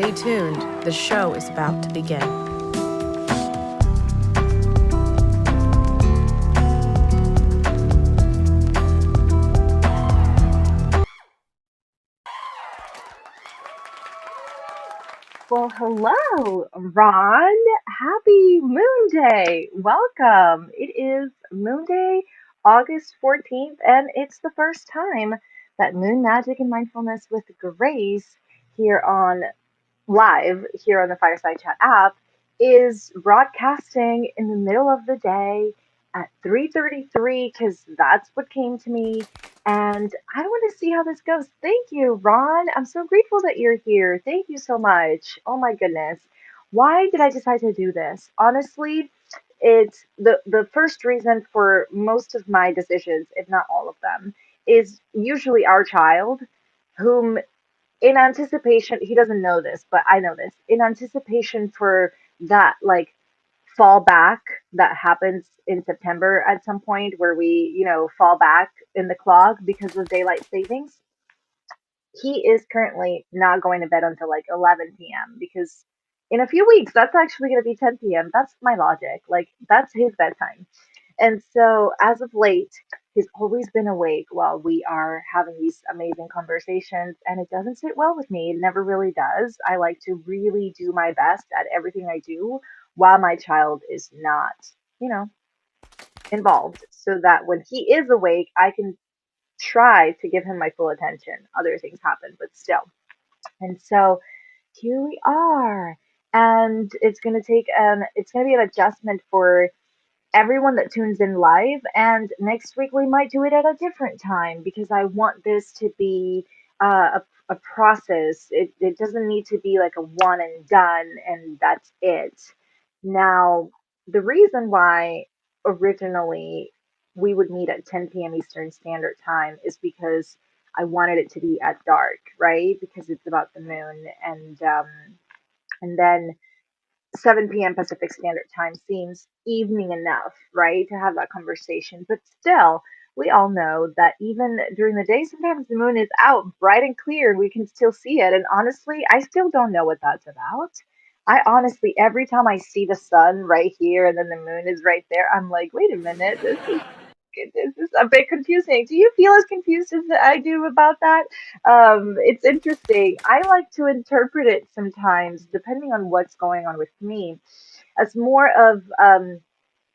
Stay tuned. The show is about to begin. Well, hello, Ron. Happy Moon Day. Welcome. It is Moon Day, August 14th, and it's the first time that Moon Magic and Mindfulness with Grace here on live here on the Fireside Chat app is broadcasting in the middle of the day at 3:33 because that's what came to me. And I want to see how this goes. Thank you, Ron. I'm so grateful that you're here. Thank you so much. Oh my goodness. Why did I decide to do this? Honestly, it's the first reason for most of my decisions, if not all of them, is usually our child, whom in anticipation, he doesn't know this, but I know this. In anticipation for that, like, fall back that happens in September at some point where we, fall back in the clock because of daylight savings, he is currently not going to bed until like 11 p.m. because in a few weeks, that's actually going to be 10 p.m. That's my logic. Like, that's his bedtime. And so, as of late, he's always been awake while we are having these amazing conversations, and it doesn't sit well with me. It never really does. I like to really do my best at everything I do while my child is not, you know, involved, so that when he is awake, I can try to give him my full attention. Other things happen, but still. And so, here we are. And it's going to be an adjustment for everyone that tunes in live. And next week we might do it at a different time because I want this to be a process. It doesn't need to be like a one and done and that's it. Now, the reason why originally we would meet at 10 p.m. Eastern Standard Time is because I wanted it to be at dark, right? Because it's about the moon, and then 7 p.m. Pacific Standard Time seems evening enough, right, to have that conversation. But still, we all know that even during the day, sometimes the moon is out bright and clear and we can still see it. And honestly, I still don't know what that's about. I honestly, every time I see the sun right here and then the moon is right there, I'm like, wait a minute, this is a bit confusing. Do you feel as confused as I do about that? It's interesting. I like to interpret it sometimes, depending on what's going on with me, as more of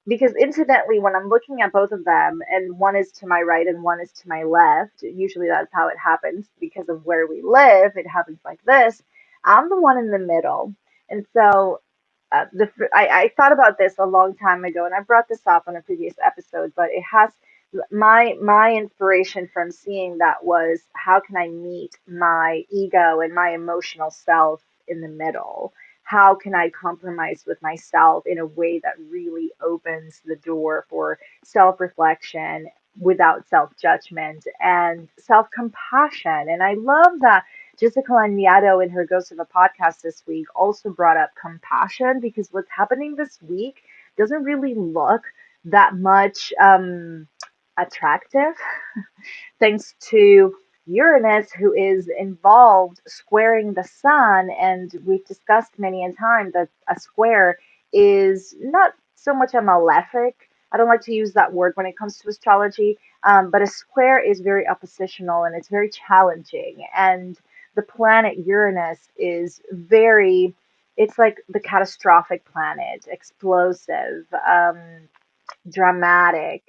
because incidentally, when I'm looking at both of them, and one is to my right and one is to my left, usually that's how it happens because of where we live. It happens like this. I'm the one in the middle, and so I thought about this a long time ago, and I brought this up on a previous episode, but it has my inspiration from seeing that was how can I meet my ego and my emotional self in the middle? How can I compromise with myself in a way that really opens the door for self reflection without self judgment and self compassion? And I love that Jessica Laniado in her Ghost of a Podcast this week also brought up compassion because what's happening this week doesn't really look that much attractive thanks to Uranus, who is involved squaring the sun. And we've discussed many a time that a square is not so much a malefic. I don't like to use that word when it comes to astrology, but a square is very oppositional and it's very challenging. And the planet Uranus is it's like the catastrophic planet, explosive, dramatic,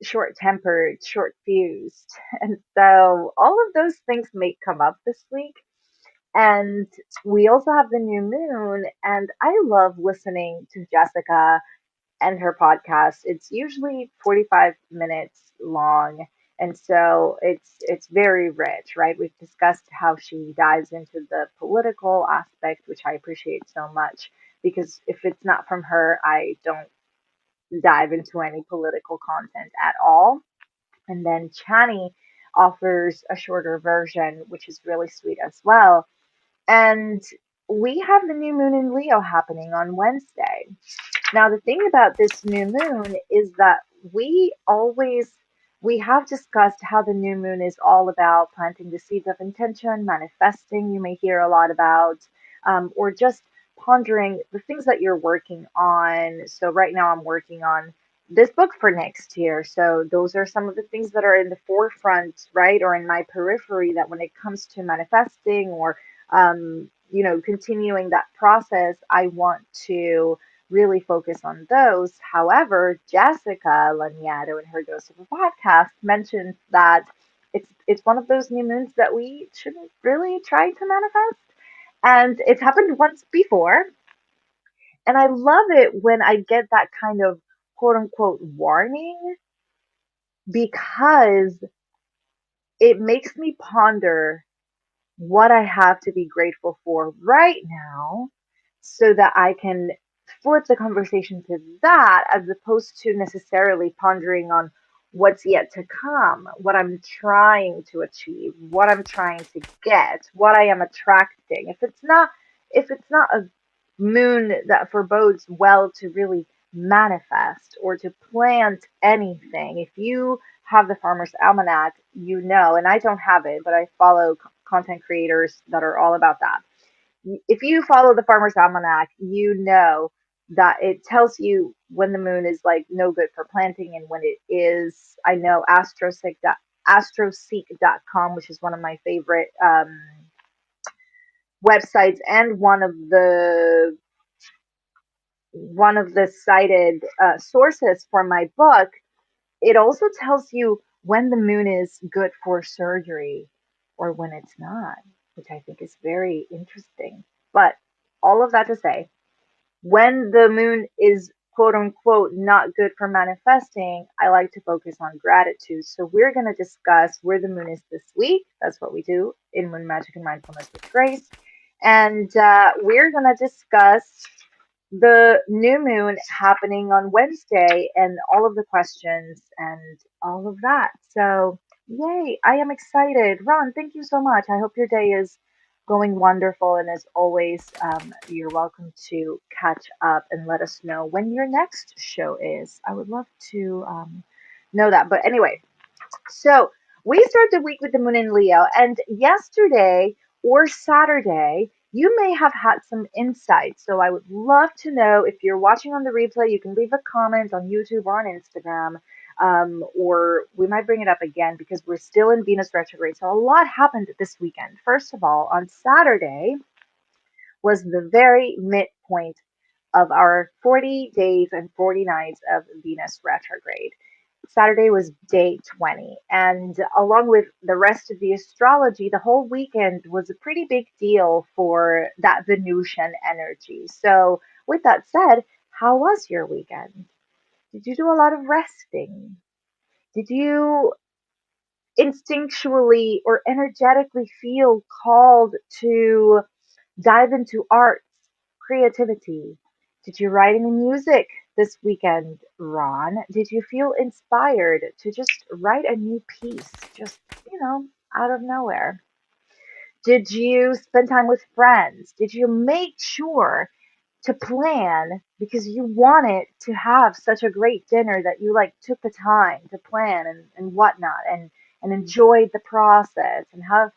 short tempered, short fused. And so all of those things may come up this week. And we also have the new moon. And I love listening to Jessica and her podcast. It's usually 45 minutes long. And so it's very rich, right? We've discussed how she dives into the political aspect, which I appreciate so much because if it's not from her, I don't dive into any political content at all. And then Chani offers a shorter version, which is really sweet as well. And we have the new moon in Leo happening on Wednesday. Now, the thing about this new moon is that we always we have discussed how the new moon is all about planting the seeds of intention, manifesting, you may hear a lot about, or just pondering the things that you're working on. So, right now, I'm working on this book for next year. So, those are some of the things that are in the forefront, right? Or in my periphery that when it comes to manifesting or, continuing that process, I want to really focus on those. However, Jessica Laniato in her Ghost of a Podcast mentions that it's one of those new moons that we shouldn't really try to manifest. And it's happened once before. And I love it when I get that kind of quote unquote warning because it makes me ponder what I have to be grateful for right now so that I can flip the conversation to that as opposed to necessarily pondering on what's yet to come, what I'm trying to achieve, what I'm trying to get, what I am attracting. If it's not a moon that forebodes well to really manifest or to plant anything, if you have the Farmer's Almanac, and I don't have it, but I follow content creators that are all about that. If you follow the Farmer's Almanac, you know that it tells you when the moon is like no good for planting and when it is. I know astroseek.com, which is one of my favorite websites and one of the cited sources for my book. It also tells you when the moon is good for surgery or when it's not, which I think is very interesting. But all of that to say, when the moon is quote unquote not good for manifesting, I like to focus on gratitude. So we're going to discuss where the moon is this week. That's what we do in Moon Magic and Mindfulness with Grace. And we're going to discuss the new moon happening on Wednesday and all of the questions and all of that. So, yay, I am excited. Ron, thank you so much. I hope your day is going wonderful. And as always, you're welcome to catch up and let us know when your next show is. I would love to know that. But anyway, so we start the week with the moon in Leo, and yesterday or Saturday, you may have had some insights. So I would love to know if you're watching on the replay, you can leave a comment on YouTube or on Instagram, or we might bring it up again because we're still in Venus retrograde. So a lot happened this weekend. First of all, on Saturday was the very midpoint of our 40 days and 40 nights of Venus retrograde. Saturday was day 20. And along with the rest of the astrology, the whole weekend was a pretty big deal for that Venusian energy. So, with that said, how was your weekend? Did you do a lot of resting? Did you instinctually or energetically feel called to dive into arts, creativity? Did you write any music this weekend, Ron? Did you feel inspired to just write a new piece, just, out of nowhere? Did you spend time with friends? Did you make sure to plan because you wanted to have such a great dinner that you like took the time to plan and whatnot and enjoyed the process and have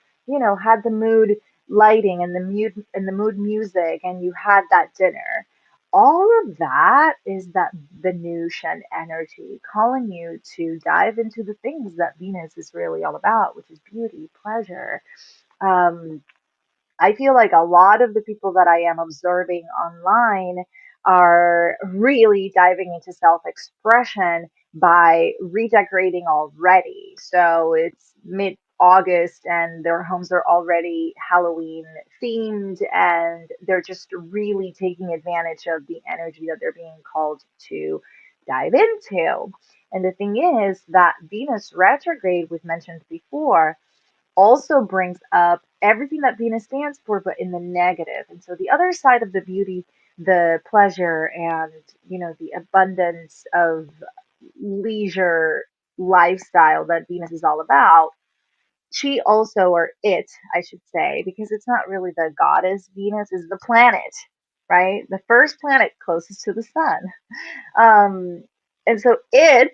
had the mood lighting and the mood music and you had that dinner. All of that is that Venusian energy calling you to dive into the things that Venus is really all about, which is beauty, pleasure. um, I feel like a lot of the people that I am observing online are really diving into self expression by redecorating already. So it's mid August and their homes are already Halloween themed and they're just really taking advantage of the energy that they're being called to dive into. And the thing is that Venus retrograde, we've mentioned before, also brings up everything that Venus stands for, but in the negative. And so the other side of the beauty, the pleasure, and the abundance of leisure lifestyle that Venus is all about. She also, or it, I should say, because it's not really the goddess, Venus is the planet, right? The first planet closest to the sun. Um, and so it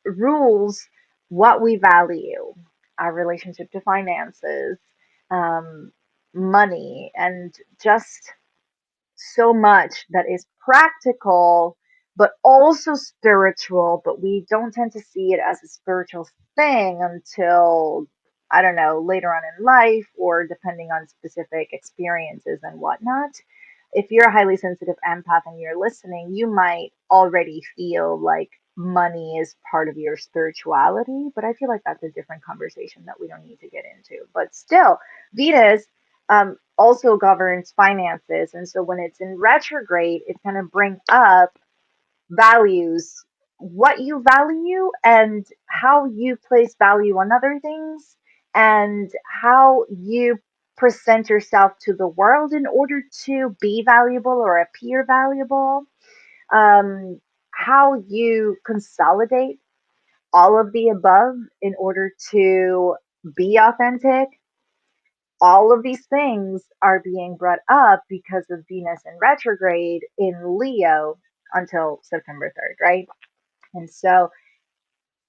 rules what we value, our relationship to finances, um, money, and just so much that is practical but also spiritual, but we don't tend to see it as a spiritual thing until, I don't know, later on in life or depending on specific experiences and whatnot. If you're a highly sensitive empath and you're listening, you might already feel like money is part of your spirituality, but I feel like that's a different conversation that we don't need to get into. But still, Venus also governs finances. And so when it's in retrograde, it's going to bring up values, what you value, and how you place value on other things, and how you present yourself to the world in order to be valuable or appear valuable, how you consolidate all of the above in order to be authentic. All of these things are being brought up because of Venus in retrograde in Leo until September 3rd, right? And so,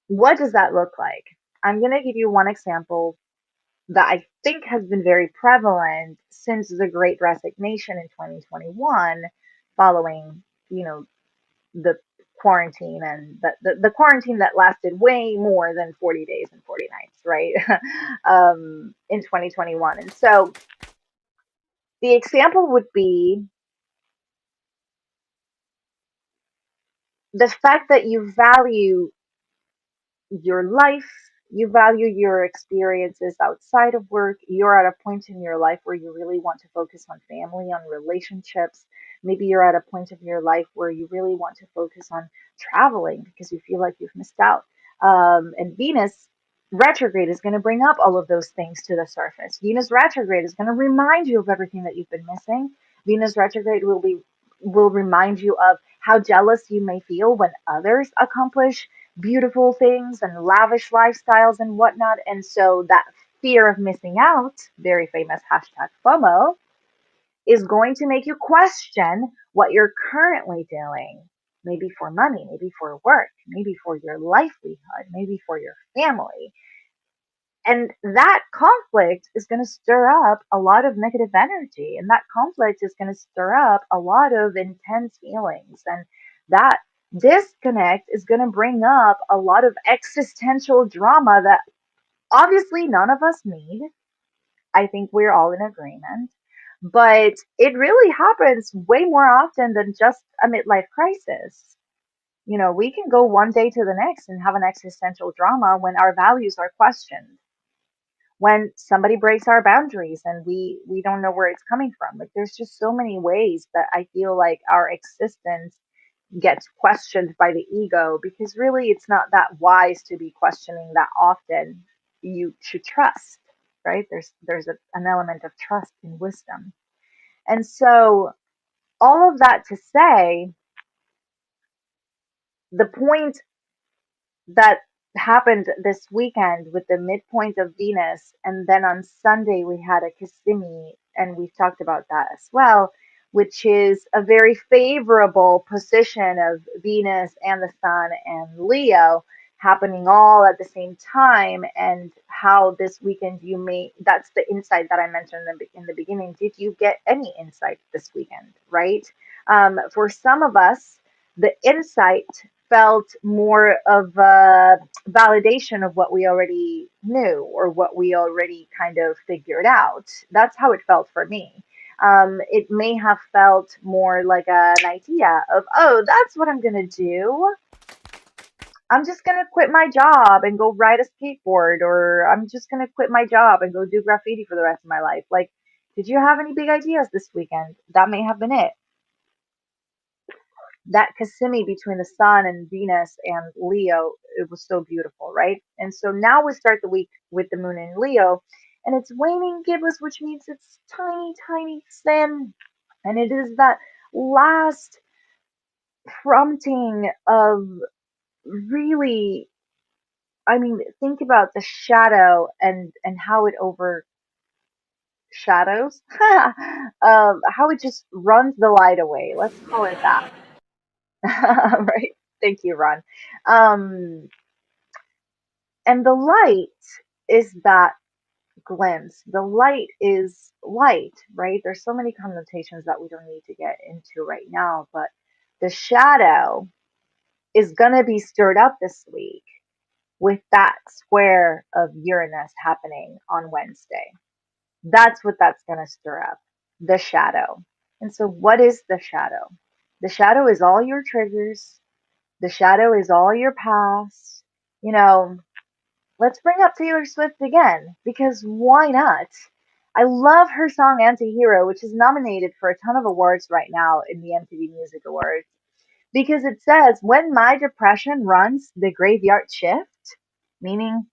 what does that look like? I'm going to give you one example that I think has been very prevalent since the Great Resignation in 2021, following, you know, the quarantine and the quarantine that lasted way more than 40 days and 40 nights, right? In 2021. And so, the example would be the fact that you value your life, you value your experiences outside of work. You're at a point in your life where you really want to focus on family, on relationships. Maybe you're at a point of your life where you really want to focus on traveling because you feel like you've missed out. And Venus retrograde is going to bring up all of those things to the surface. Venus retrograde is going to remind you of everything that you've been missing. Venus retrograde will remind you of how jealous you may feel when others accomplish beautiful things and lavish lifestyles and whatnot. And so that fear of missing out, very famous hashtag FOMO, is going to make you question what you're currently doing. Maybe for money, maybe for work, maybe for your livelihood, maybe for your family. And that conflict is going to stir up a lot of negative energy. And that conflict is going to stir up a lot of intense feelings. And that disconnect is going to bring up a lot of existential drama that obviously none of us need. I think we're all in agreement. But it really happens way more often than just a midlife crisis. You know, we can go one day to the next and have an existential drama when our values are questioned, when somebody breaks our boundaries and we don't know where it's coming from. Like, there's just so many ways that I feel like our existence gets questioned by the ego, because really it's not that wise to be questioning that often. You should trust, right? An element of trust in wisdom. And so, all of that to say, the point that happened this weekend with the midpoint of Venus, and then on Sunday we had a Kissimmee, and we've talked about that as well, which is a very favorable position of Venus and the Sun and Leo happening all at the same time, and how this weekend you may, that's the insight that I mentioned in the beginning. Did you get any insight this weekend, right? For some of us, the insight felt more of a validation of what we already knew or what we already kind of figured out. That's how it felt for me. It may have felt more like an idea of, oh, that's what I'm going to do. I'm just going to quit my job and go ride a skateboard, or I'm just going to quit my job and go do graffiti for the rest of my life. Like, did you have any big ideas this weekend? That may have been it. That Cassimi between the Sun and Venus and Leo, it was so beautiful, right? And so now we start the week with the Moon in Leo, and it's waning gibbous, which means it's tiny, tiny, thin, and it is that last prompting of really, I mean, think about the shadow and how it overshadows, how it just runs the light away. Let's call it that. Right? Thank you, Ron. Um, And the light is that glimpse. The light is light, right? There's so many connotations that we don't need to get into right now, but the shadow is going to be stirred up this week with that square of Uranus happening on Wednesday. That's what that's going to stir up, the shadow. And so, what is the shadow? The shadow is all your triggers, the shadow is all your past. You know, let's bring up Taylor Swift again, because why not? I love her song Antihero, which is nominated for a ton of awards right now in the MTV Music Awards, because it says, when my depression runs the graveyard shift, meaning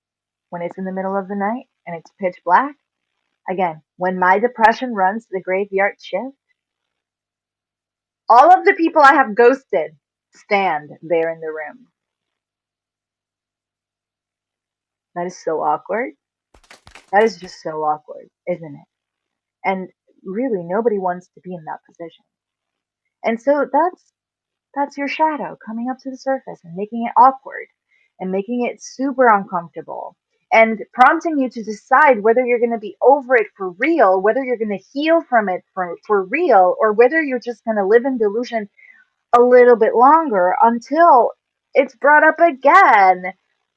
when it's in the middle of the night and it's pitch black. Again, when my depression runs the graveyard shift, all of the people I have ghosted stand there in the room. That is so awkward. That is just so awkward, isn't it? And really, nobody wants to be in that position. And so that's your shadow coming up to the surface and making it awkward and making it super uncomfortable and prompting you to decide whether you're going to be over it for real, whether you're going to heal from it for real, or whether you're just going to live in delusion a little bit longer until it's brought up again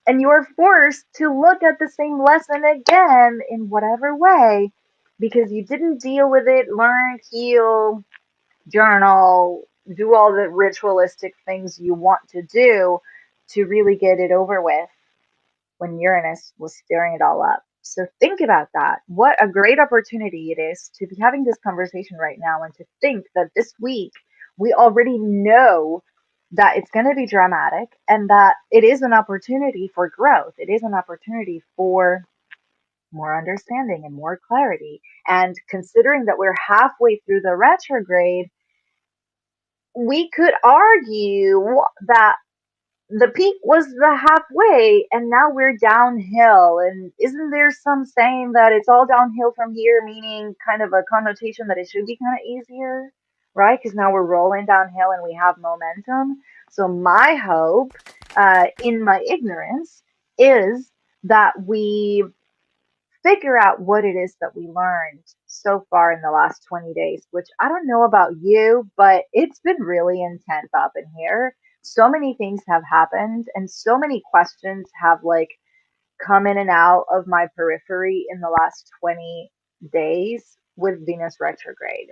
and you're forced to look at the same lesson again in whatever way because you didn't deal with it, learn, heal, journal, do all the ritualistic things you want to do to really get it over with when Uranus was stirring it all up. So think about that. What a great opportunity it is to be having this conversation right now and to think that this week we already know that it's going to be dramatic and that it is an opportunity for growth. It is an opportunity for more understanding and more clarity. And considering that we're halfway through the retrograde, we could argue that the peak was the halfway and now we're downhill. And isn't there some saying that it's all downhill from here, meaning kind of a connotation that it should be kind of easier, right? Because now we're rolling downhill and we have momentum. So my hope, in my ignorance, is that we figure out what it is that we learned so far in the last 20 days, which I don't know about you, but it's been really intense up in here. So many things have happened and so many questions have like come in and out of my periphery in the last 20 days with Venus retrograde.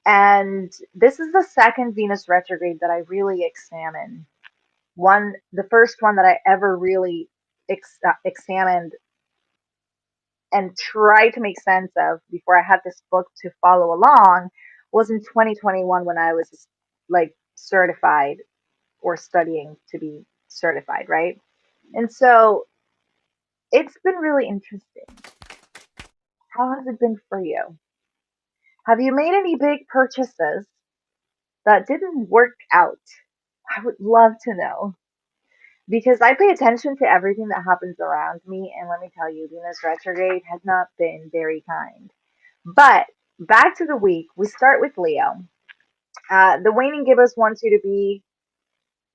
And this is the second Venus retrograde that I really examine. The first one that I ever really examined and try to make sense of before I had this book to follow along was in 2021 when I was like certified or studying to be certified, right? And so it's been really interesting. How has it been for you? Have you made any big purchases that didn't work out? I would love to know because I pay attention to everything that happens around me, and let me tell you, Venus retrograde has not been very kind. But back to the week, we start with Leo. The waning gibbous wants you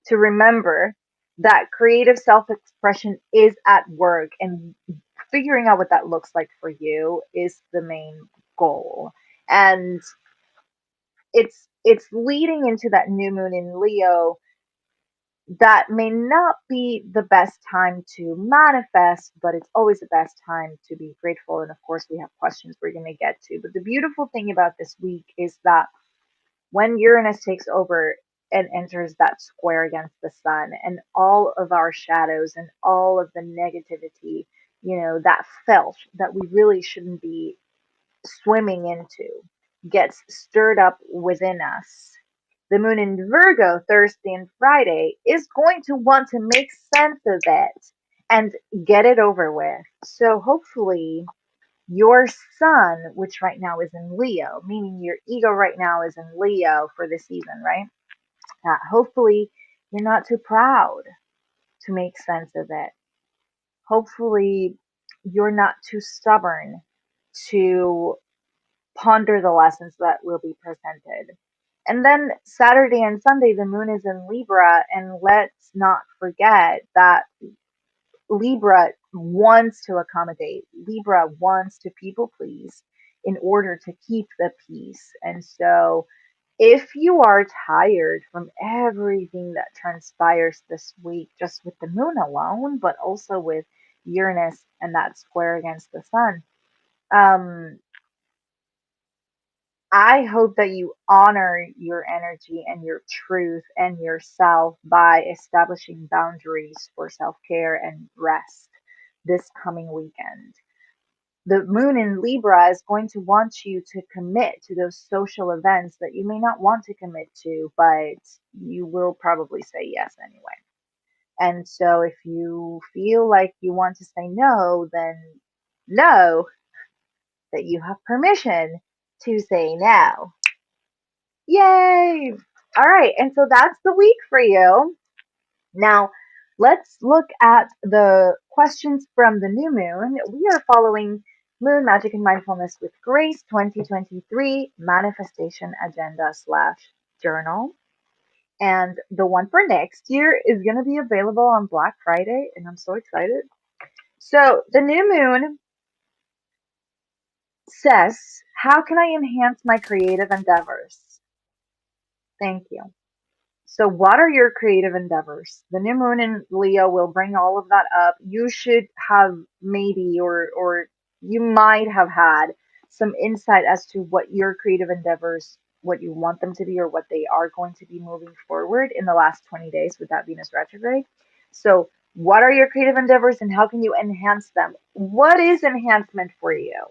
to remember that creative self-expression is at work, and figuring out what that looks like for you is the main goal. And it's leading into that new moon in Leo that may not be the best time to manifest, but it's always the best time to be grateful. And of course, we have questions we're going to get to. But the beautiful thing about this week is that when Uranus takes over and enters that square against the sun, and all of our shadows and all of the negativity, that filth that we really shouldn't be swimming into gets stirred up within us. The moon in Virgo Thursday and Friday is going to want to make sense of it and get it over with. So hopefully your sun, which right now is in Leo, meaning your ego right now is in Leo for the season, right? Hopefully you're not too proud to make sense of it. Hopefully you're not too stubborn to ponder the lessons that will be presented. And then Saturday and Sunday, the moon is in Libra, and let's not forget that Libra wants to accommodate. Libra wants to people please in order to keep the peace. And so if you are tired from everything that transpires this week, just with the moon alone, but also with Uranus and that square against the sun, um, I hope that you honor your energy and your truth and yourself by establishing boundaries for self care and rest this coming weekend. The moon in Libra is going to want you to commit to those social events that you may not want to commit to, but you will probably say yes anyway. And so if you feel like you want to say no, then know that you have permission to say no. Yay! All right, and so that's the week for you. Now, let's look at the questions from the new moon. We are following Moon Magic and Mindfulness with Grace 2023 Manifestation Agenda slash Journal. And the one for next year is going to be available on Black Friday, and I'm so excited. So, the new moon says, how can I enhance my creative endeavors? Thank you. So, what are your creative endeavors? The new moon in Leo will bring all of that up. You should have maybe, or you might have had some insight as to what your creative endeavors, what you want them to be, or what they are going to be moving forward in the last 20 days with that Venus retrograde. So, what are your creative endeavors and how can you enhance them? What is enhancement for you?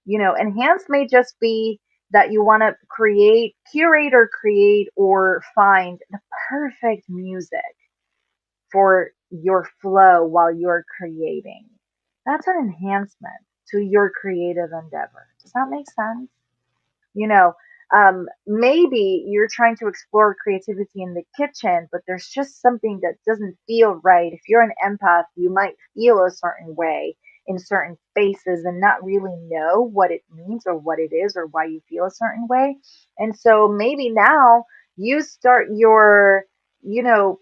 Enhance may just be that you want to curate or find the perfect music for your flow while you're creating. That's an enhancement to your creative endeavor. Does that make sense? you know Maybe you're trying to explore creativity in the kitchen, but there's just something that doesn't feel right. If you're an empath, you might feel a certain way in certain spaces and not really know what it means or what it is or why you feel a certain way. And so maybe now you start your you know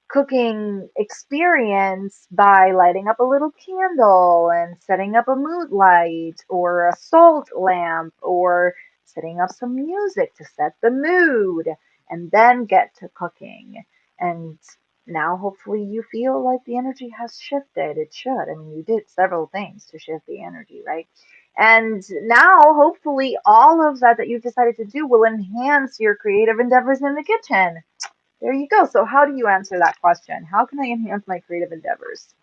cooking experience by lighting up a little candle and setting up a mood light or a salt lamp or setting up some music to set the mood and then get to cooking. And now hopefully you feel like the energy has shifted. It should. I mean, you did several things to shift the energy, right? And now hopefully all of that you've decided to do will enhance your creative endeavors in the kitchen. There you go. So, how do you answer that question? How can I enhance my creative endeavors?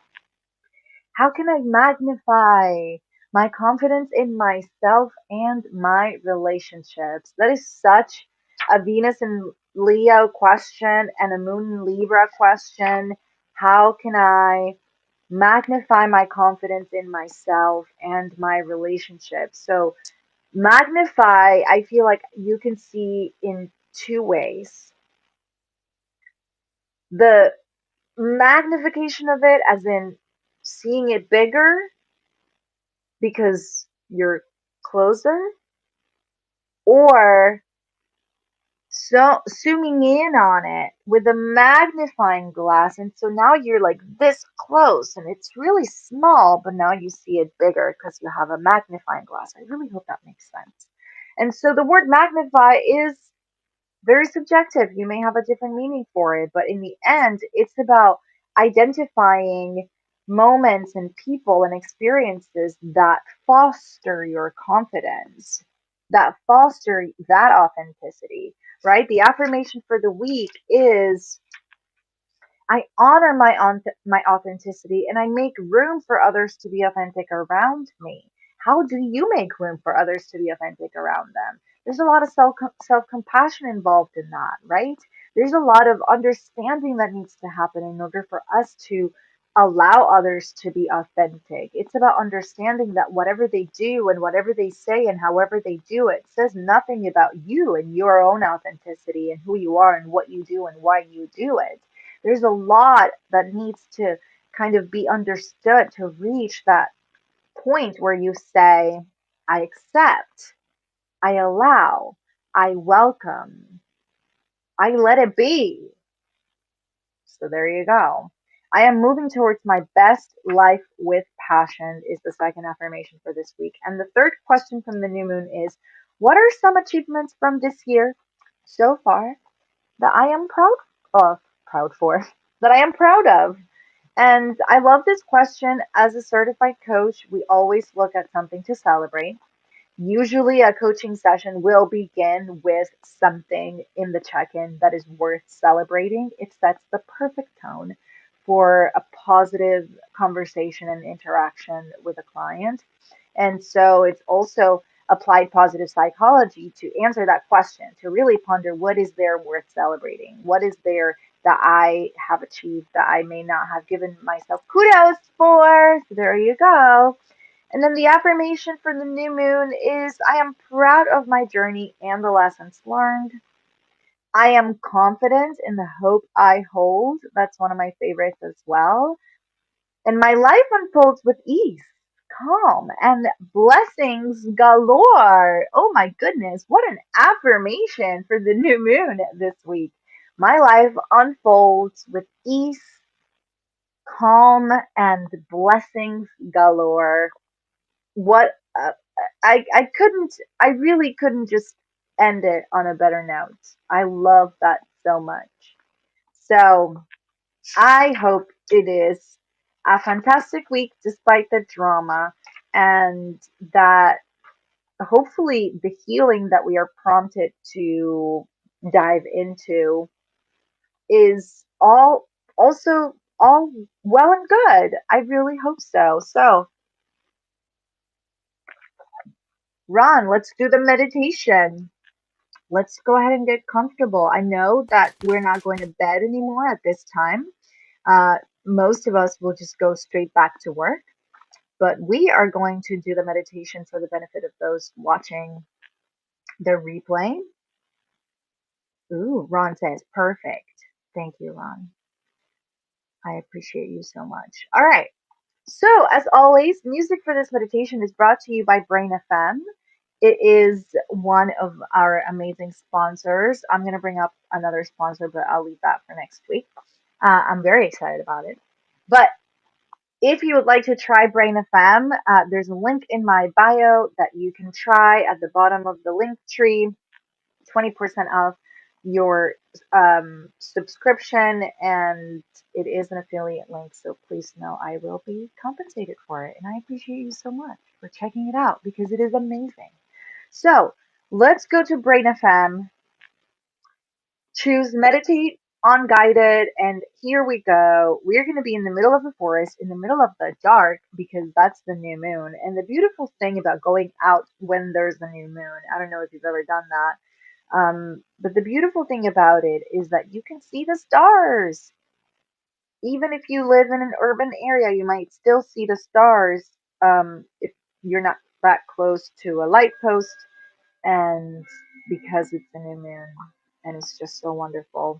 How can I magnify my confidence in myself and my relationships? That is such a Venus and Leo question and a Moon in Libra question. How can I magnify my confidence in myself and my relationships? So, magnify, I feel like you can see in two ways. The magnification of it, as in seeing it bigger because you're closer, or so zooming in on it with a magnifying glass, and so now you're like this close and it's really small, but now you see it bigger because you have a magnifying glass. I really hope that makes sense. And so the word magnify is very subjective. You may have a different meaning for it, but in the end, it's about identifying moments and people and experiences that foster your confidence, that foster that authenticity, right? The affirmation for the week is I honor my authenticity and I make room for others to be authentic around me. How do you make room for others to be authentic around them? There's a lot of self compassion involved in that, right? There's a lot of understanding that needs to happen in order for us to allow others to be authentic. It's about understanding that whatever they do and whatever they say and however they do it says nothing about you and your own authenticity and who you are and what you do and why you do it. There's a lot that needs to kind of be understood to reach that point where you say, I accept, I allow, I welcome, I let it be. So there you go. I am moving towards my best life with passion is the second affirmation for this week. And the third question from the new moon is, what are some achievements from this year so far that I am proud for, that I am proud of? And I love this question. As a certified coach, we always look at something to celebrate. Usually, a coaching session will begin with something in the check in that is worth celebrating. It sets the perfect tone for a positive conversation and interaction with a client. And so, it's also applied positive psychology to answer that question, to really ponder what is there worth celebrating? What is there that I have achieved that I may not have given myself kudos for? So, there you go. And then the affirmation for the new moon is, I am proud of my journey and the lessons learned. I am confident in the hope I hold. That's one of my favorites as well. And my life unfolds with ease, calm, and blessings galore. Oh my goodness, what an affirmation for the new moon this week. My life unfolds with ease, calm, and blessings galore. What I really couldn't just end it on a better note. I love that so much. So I hope it is a fantastic week despite the drama, and that hopefully the healing that we are prompted to dive into is all also all well and good. I really hope so. So Ron, let's do the meditation. Let's go ahead and get comfortable. I know that we're not going to bed anymore at this time. Uh, Most of us will just go straight back to work, but we are going to do the meditation for the benefit of those watching the replay. Ooh, Ron says, perfect. Thank you, Ron. I appreciate you so much. All right. So, as always, music for this meditation is brought to you by Brain FM. It is one of our amazing sponsors. I'm going to bring up another sponsor, but I'll leave that for next week. I'm very excited about it. But if you would like to try Brain FM, there's a link in my bio that you can try at the bottom of the link tree. 20% off your subscription, and it is an affiliate link, so please know I will be compensated for it, and I appreciate you so much for checking it out because it is amazing. So let's go to Brain FM, choose meditate on guided, and here we go. We're going to be in the middle of the forest, in the middle of the dark, because that's the new moon. And the beautiful thing about going out when there's the new moon, I don't know if you've ever done that, but the beautiful thing about it is that you can see the stars. Even if you live in an urban area, you might still see the stars if you're not that close to a light post, and because it's a new moon, and it's just so wonderful.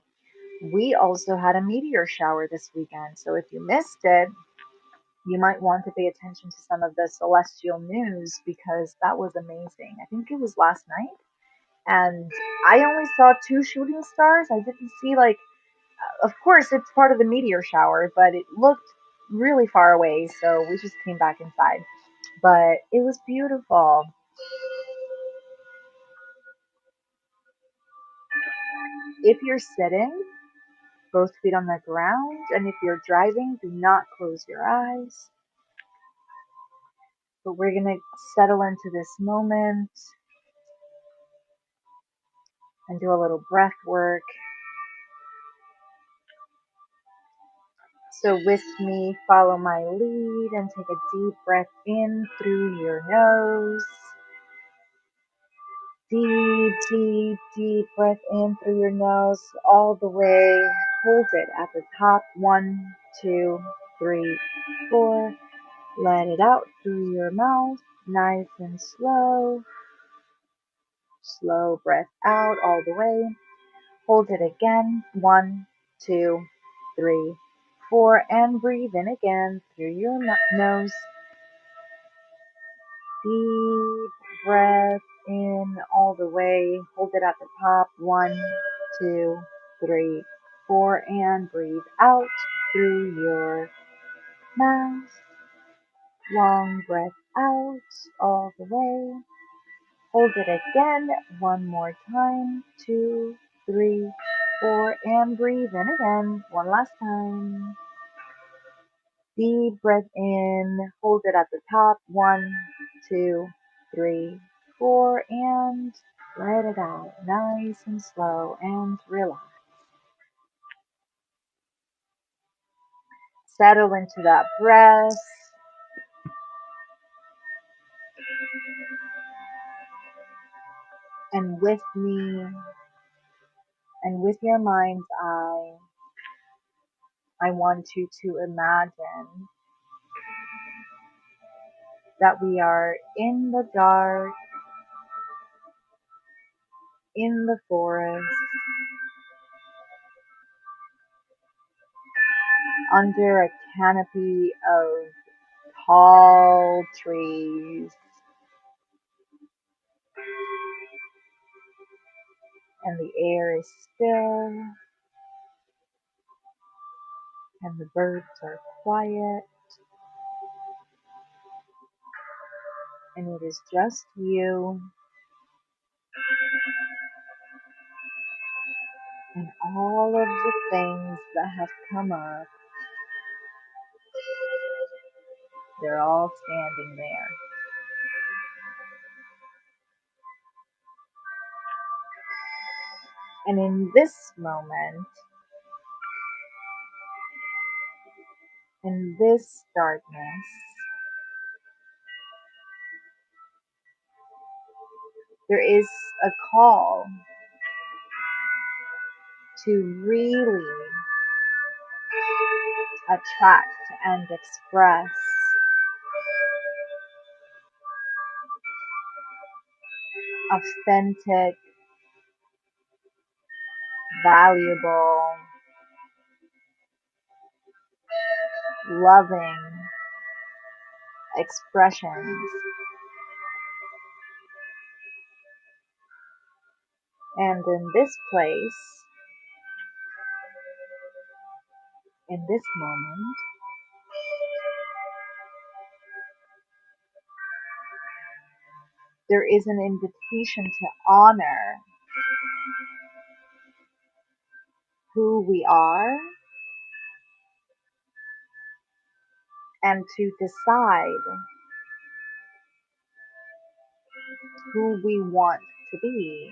We also had a meteor shower this weekend, so if you missed it, you might want to pay attention to some of the celestial news because that was amazing. I think it was last night, and I only saw two shooting stars. I didn't see, like, of course, it's part of the meteor shower, but it looked really far away, so we just came back inside. But it was beautiful. If you're sitting, both feet on the ground, and if you're driving, do not close your eyes. But we're going to settle into this moment and do a little breath work. So with me, follow my lead and take a deep breath in through your nose. Deep, deep, deep breath in through your nose all the way. Hold it at the top. 1, 2, 3, 4. Let it out through your mouth. Nice and slow. Slow breath out all the way. Hold it again. 1, 2, 3, 4. And breathe in again through your nose. Deep breath in all the way. Hold it at the top. 1, 2, 3, 4. And breathe out. through your mouth. Long breath out all the way. Hold it again one more time. 2, 3, 4, and breathe in again one last time. Deep breath in. Hold it at the top. 1, 2, 3, 4, and let it out. Nice and slow and relax. Settle into that breath. And with me and with your mind's eye, I want you to imagine that we are in the dark, in the forest, under a canopy of tall trees, and the air is still, and the birds are quiet, and it is just you and all of the things that have come up. They're all standing there. And in this moment, in this darkness, there is a call to really attract and express authentic, valuable, loving expressions. And in this place, in this moment, there is an invitation to honor who we are and to decide who we want to be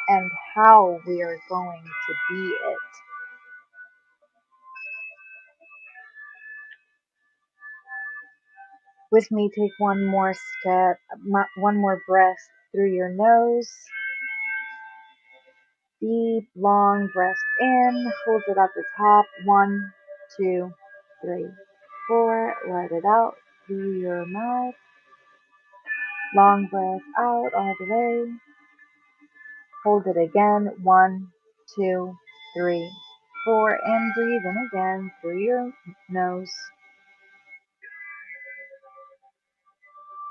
and how we are going to be it. With me, take one more step, one more breath through your nose. Deep, long breath in. Hold it at the top. 1, 2, 3, 4. Let it out through your mouth. Long breath out all the way. Hold it again. 1, 2, 3, 4. And breathe in again through your nose.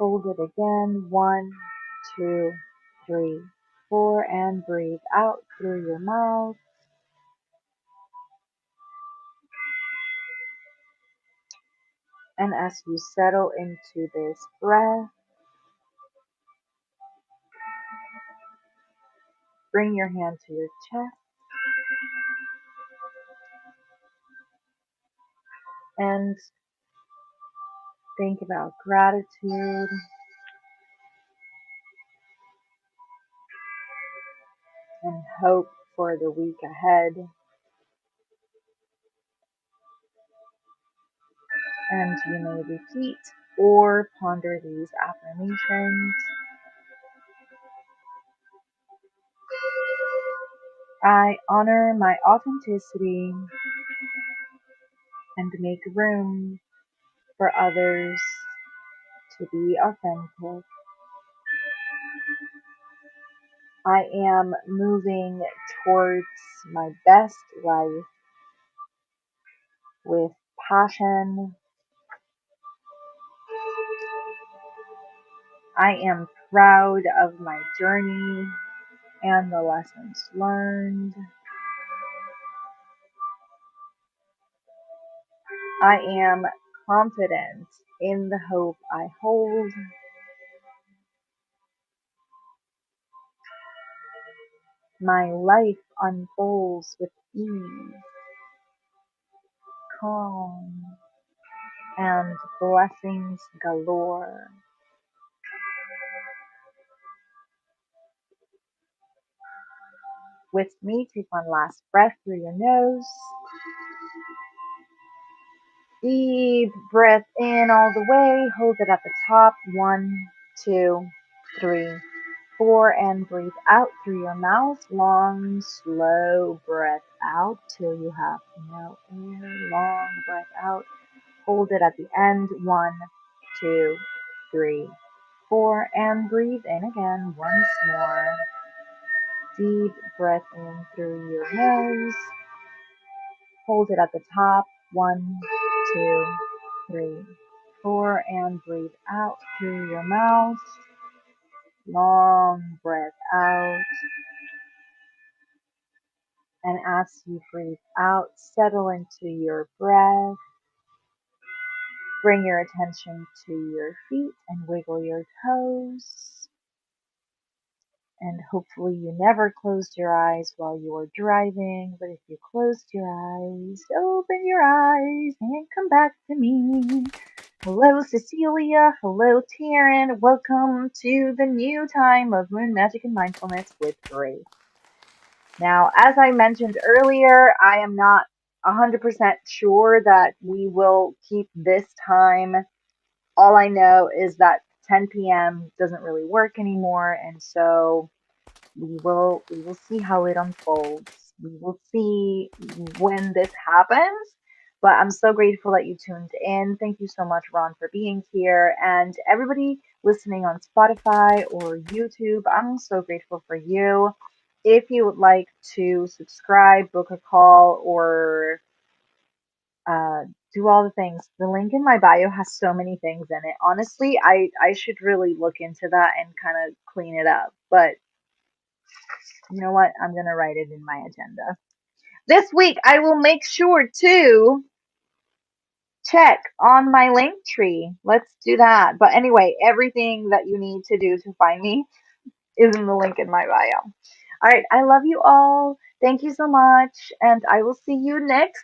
Hold it again. 1, 2, 3, 4. And breathe out through your mouth. And as you settle into this breath, bring your hand to your chest and think about gratitude and hope for the week ahead. And you may repeat or ponder these affirmations. I honor my authenticity and make room for others to be authentic. I am moving towards my best life with passion. I am proud of my journey and the lessons learned. I am confident in the hope I hold. My life unfolds with ease, calm, and blessings galore. With me, take one last breath through your nose. Deep breath in all the way. Hold it at the top. 1, 2, 3, 4. And breathe out through your mouth. Long, slow breath out till you have no air. Long breath out. Hold it at the end. 1, 2, 3, 4. And breathe in again once more. Deep breath in through your nose. Hold it at the top. 1, 2, 3, 4. And breathe out through your mouth. Long breath out. And as you breathe out, settle into your breath. Bring your attention to your feet and wiggle your toes. And hopefully you never closed your eyes while you were driving, but if you closed your eyes, open your eyes and come back to me. Hello, Cecilia. Hello, Taryn. Welcome to the new time of Moon Magic and Mindfulness with Grace. Now, as I mentioned earlier, I am not 100% sure that we will keep this time. All I know is that 10 p.m. doesn't really work anymore, and so we will see how it unfolds. We will see when this happens. But I'm so grateful that you tuned in. Thank you so much, Ron, for being here. And everybody listening on Spotify or YouTube, I'm so grateful for you. If you would like to subscribe, book a call, or uh, do all the things, the link in my bio has so many things in it. Honestly, I should really look into that and kind of clean it up. But you know what? I'm going to write it in my agenda. This week, I will make sure to check on my link tree. Let's do that. But anyway, everything that you need to do to find me is in the link in my bio. All right. I love you all. Thank you so much. And I will see you next